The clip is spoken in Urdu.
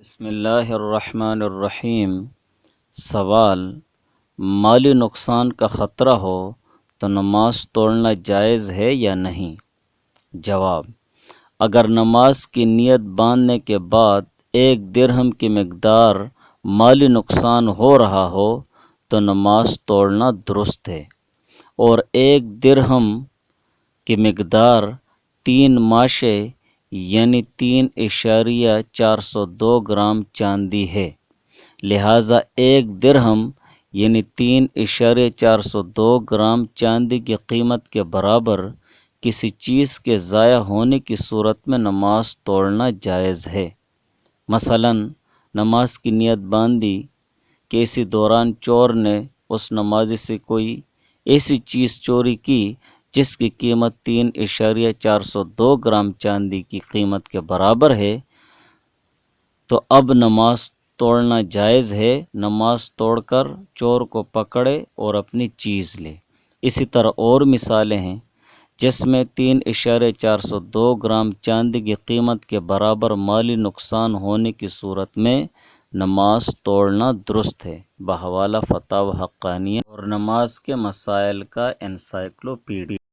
بسم اللہ الرحمن الرحیم۔ سوال: مالی نقصان کا خطرہ ہو تو نماز توڑنا جائز ہے یا نہیں؟ جواب: اگر نماز کی نیت باندھنے کے بعد 1 درہم کی مقدار مالی نقصان ہو رہا ہو تو نماز توڑنا درست ہے، اور 1 درہم کی مقدار 3 ماشے یعنی 3.402 گرام چاندی ہے، لہٰذا 1 درہم یعنی 3.402 گرام چاندی کی قیمت کے برابر کسی چیز کے ضائع ہونے کی صورت میں نماز توڑنا جائز ہے۔ مثلاً نماز کی نیت باندھی کہ اسی دوران چور نے اس نمازی سے کوئی ایسی چیز چوری کی جس کی قیمت 3.402 گرام چاندی کی قیمت کے برابر ہے، تو اب نماز توڑنا جائز ہے۔ نماز توڑ کر چور کو پکڑے اور اپنی چیز لے۔ اسی طرح اور مثالیں ہیں جس میں 3.402 گرام چاندی کی قیمت کے برابر مالی نقصان ہونے کی صورت میں نماز توڑنا درست ہے، بحوالہ فتاوی حقانیہ اور نماز کے مسائل کا انسائکلوپیڈیا۔